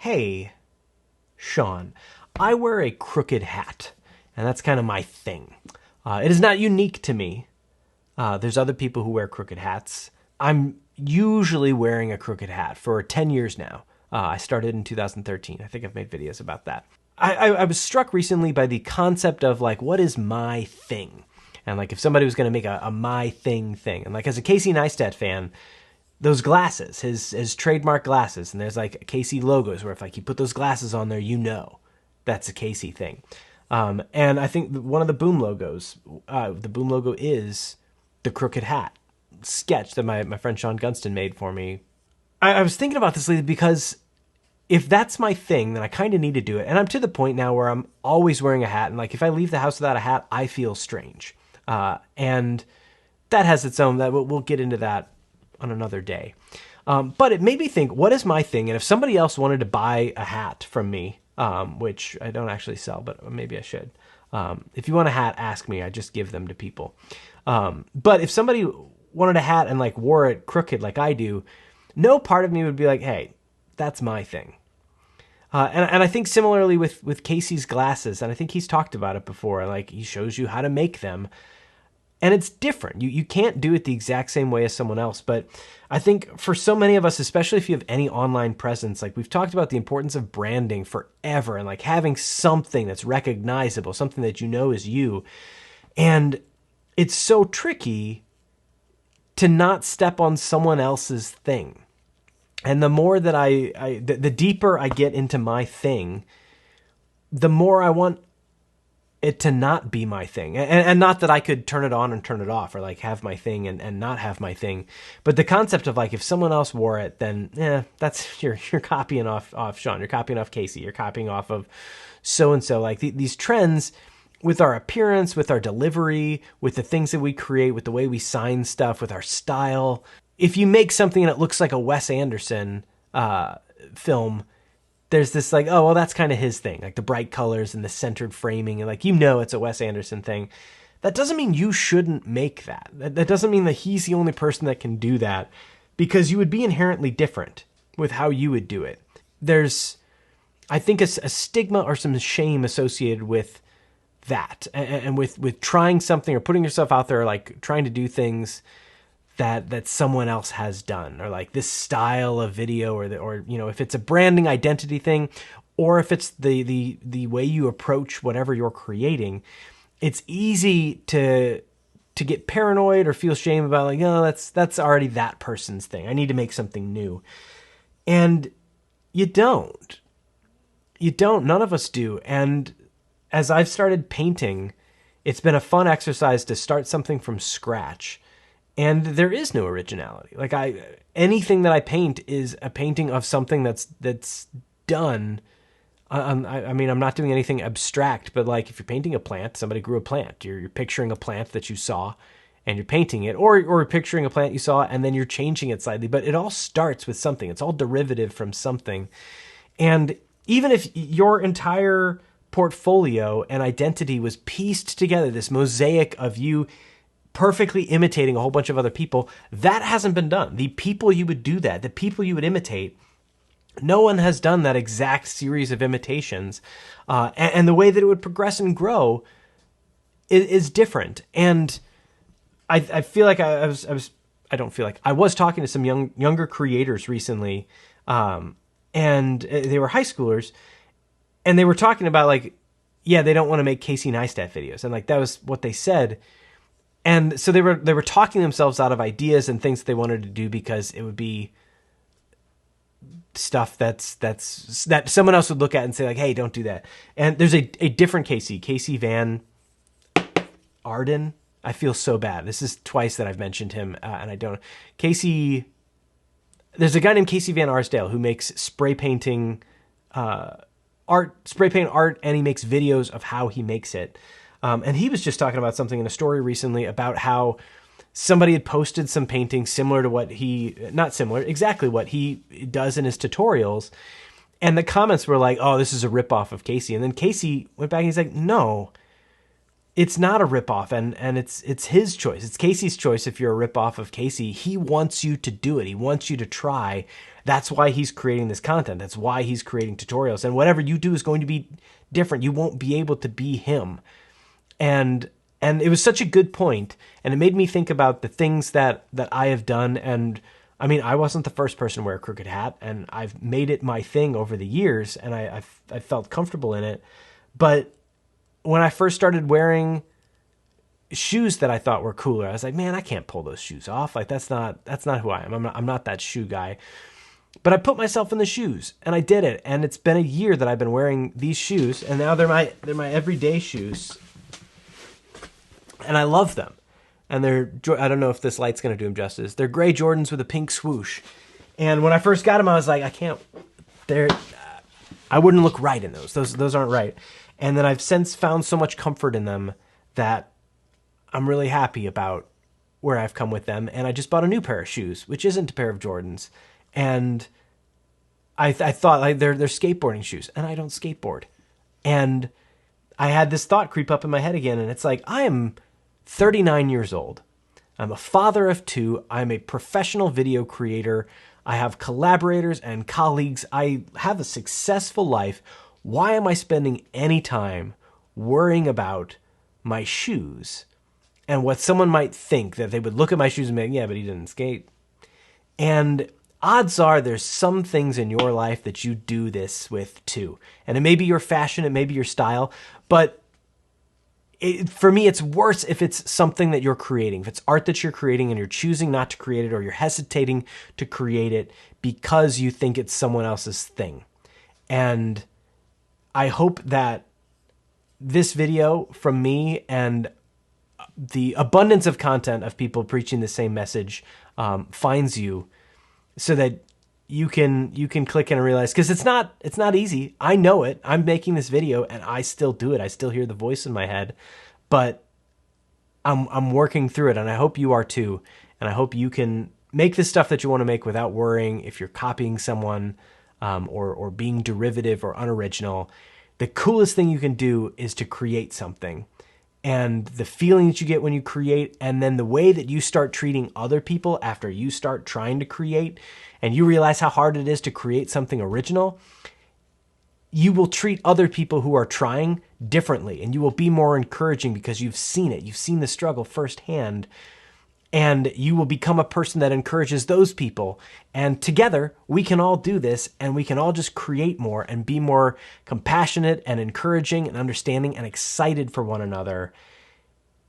Hey, Sean, I wear a crooked hat, and that's kind of my thing. It is not unique to me. There's other people who wear crooked hats. I'm usually wearing a crooked hat for 10 years now. I started in 2013. I think I've made videos about that. I was struck recently by the concept of, like, what is my thing? And, like, if somebody was going to make a my thing. And, like, as a Casey Neistat fan, those glasses, his trademark glasses, and there's, like, Casey logos where if, like, you put those glasses on there, you know that's a Casey thing. And I think one of the Boom logos, the Boom logo is the crooked hat sketch that my friend Sean Gunston made for me. I was thinking about this lately because if that's my thing, then I kind of need to do it. And I'm to the point now where I'm always wearing a hat. And, like, if I leave the house without a hat, I feel strange. And that has its own, that we'll get into that on another day. But it made me think, what is my thing? And if somebody else wanted to buy a hat from me, which I don't actually sell, but maybe I should. If you want a hat, ask me. I just give them to people. But if somebody wanted a hat and, like, wore it crooked like I do, no part of me would be like, hey, that's my thing. And I think similarly with Casey's glasses, and I think he's talked about it before, like, he shows you how to make them. And it's different. You can't do it the exact same way as someone else. But I think for so many of us, especially if you have any online presence, like, we've talked about the importance of branding forever and, like, having something that's recognizable, something that you know is you. And it's so tricky to not step on someone else's thing. And the more that the deeper I get into my thing, the more I want it to not be my thing. And not that I could turn it on and turn it off, or, like, have my thing and not have my thing. But the concept of, like, if someone else wore it, then that's you're copying off Sean, you're copying off Casey, you're copying off of so-and-so. Like, these trends with our appearance, with our delivery, with the things that we create, with the way we sign stuff, with our style. If you make something that looks like a Wes Anderson film, there's this, like, oh, well, that's kind of his thing, like the bright colors and the centered framing, and, like, you know it's a Wes Anderson thing. That doesn't mean you shouldn't make that. That doesn't mean that he's the only person that can do that, because you would be inherently different with how you would do it. There's, I think, a stigma or some shame associated with that, and with trying something or putting yourself out there, or, like, trying to do things that someone else has done, or, like, this style of video, or you know, if it's a branding identity thing, or if it's the way you approach whatever you're creating, it's easy to get paranoid or feel shame about, like, oh, that's already that person's thing. I need to make something new. And you don't. None of us do. And as I've started painting, it's been a fun exercise to start something from scratch. And there is no originality. Like, anything that I paint is a painting of something that's done. I mean, I'm not doing anything abstract, but, like, if you're painting a plant, somebody grew a plant. You're picturing a plant that you saw, and you're painting it, or you're picturing a plant you saw, and then you're changing it slightly. But it all starts with something. It's all derivative from something. And even if your entire portfolio and identity was pieced together, this mosaic of you perfectly imitating a whole bunch of other people, that hasn't been done. The people you would do that, the people you would imitate, no one has done that exact series of imitations. And the way that it would progress and grow is different. And I feel like I was talking to some younger creators recently, and they were high schoolers, and they were talking about, like, yeah, they don't want to make Casey Neistat videos. And, like, that was what they said. And so they were talking themselves out of ideas and things that they wanted to do because it would be stuff that someone else would look at and say, like, hey, don't do that. And there's a different Casey Van Arden. I feel so bad. This is twice that I've mentioned him, and I don't. Casey, there's a guy named Casey Van Arsdale who makes spray paint art, and he makes videos of how he makes it. And he was just talking about something in a story recently about how somebody had posted some paintings similar to exactly what he does in his tutorials. And the comments were like, oh, this is a ripoff of Casey. And then Casey went back and he's like, no, it's not a ripoff. And it's his choice. It's Casey's choice. If you're a ripoff of Casey, he wants you to do it. He wants you to try. That's why he's creating this content. That's why he's creating tutorials. And whatever you do is going to be different. You won't be able to be him. And it was such a good point, and it made me think about the things that I have done. And I mean, I wasn't the first person to wear a crooked hat, and I've made it my thing over the years, and I felt comfortable in it. But when I first started wearing shoes that I thought were cooler, I was like, man, I can't pull those shoes off. Like that's not who I am. I'm not that shoe guy. But I put myself in the shoes, and I did it. And it's been a year that I've been wearing these shoes, and now they're my everyday shoes. And I love them. And I don't know if this light's going to do them justice. They're gray Jordans with a pink swoosh. And when I first got them, I was like, I wouldn't look right in those. Those aren't right. And then I've since found so much comfort in them that I'm really happy about where I've come with them. And I just bought a new pair of shoes, which isn't a pair of Jordans. And I thought like they're skateboarding shoes, and I don't skateboard. And I had this thought creep up in my head again, and it's like, I am 39 years old. I'm a father of 2. I'm a professional video creator. I have collaborators and colleagues. I have a successful life. Why am I spending any time worrying about my shoes and what someone might think, that they would look at my shoes and be like, yeah, but he didn't skate? And odds are there's some things in your life that you do this with too. And it may be your fashion, it may be your style, but for me, it's worse if it's something that you're creating. If it's art that you're creating and you're choosing not to create it, or you're hesitating to create it because you think it's someone else's thing. And I hope that this video from me and the abundance of content of people preaching the same message finds you, so that you can click in and realize, because it's not easy. I know it. I'm making this video and I still do it. I still hear the voice in my head, but I'm working through it, and I hope you are too. And I hope you can make the stuff that you want to make without worrying if you're copying someone or being derivative or unoriginal. The coolest thing you can do is to create something. And the feeling that you get when you create, and then the way that you start treating other people after you start trying to create, and you realize how hard it is to create something original, you will treat other people who are trying differently, and you will be more encouraging because you've seen it. You've seen the struggle firsthand, and you will become a person that encourages those people. And together, we can all do this, and we can all just create more and be more compassionate and encouraging and understanding and excited for one another.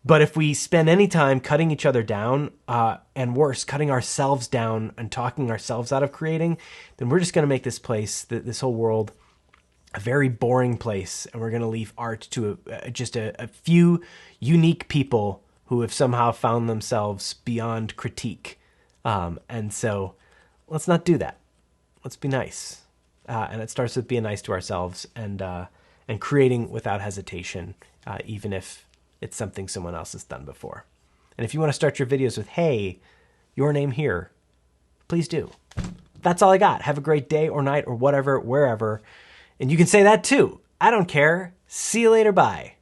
But if we spend any time cutting each other down, and worse, cutting ourselves down and talking ourselves out of creating, then we're just going to make this place, this whole world, a very boring place. And we're going to leave art to just a few unique people who have somehow found themselves beyond critique. And so let's not do that. Let's be nice. And it starts with being nice to ourselves and creating without hesitation, even if it's something someone else has done before. And if you want to start your videos with, hey, your name here, please do. That's all I got. Have a great day or night or whatever, wherever. And you can say that too. I don't care. See you later. Bye.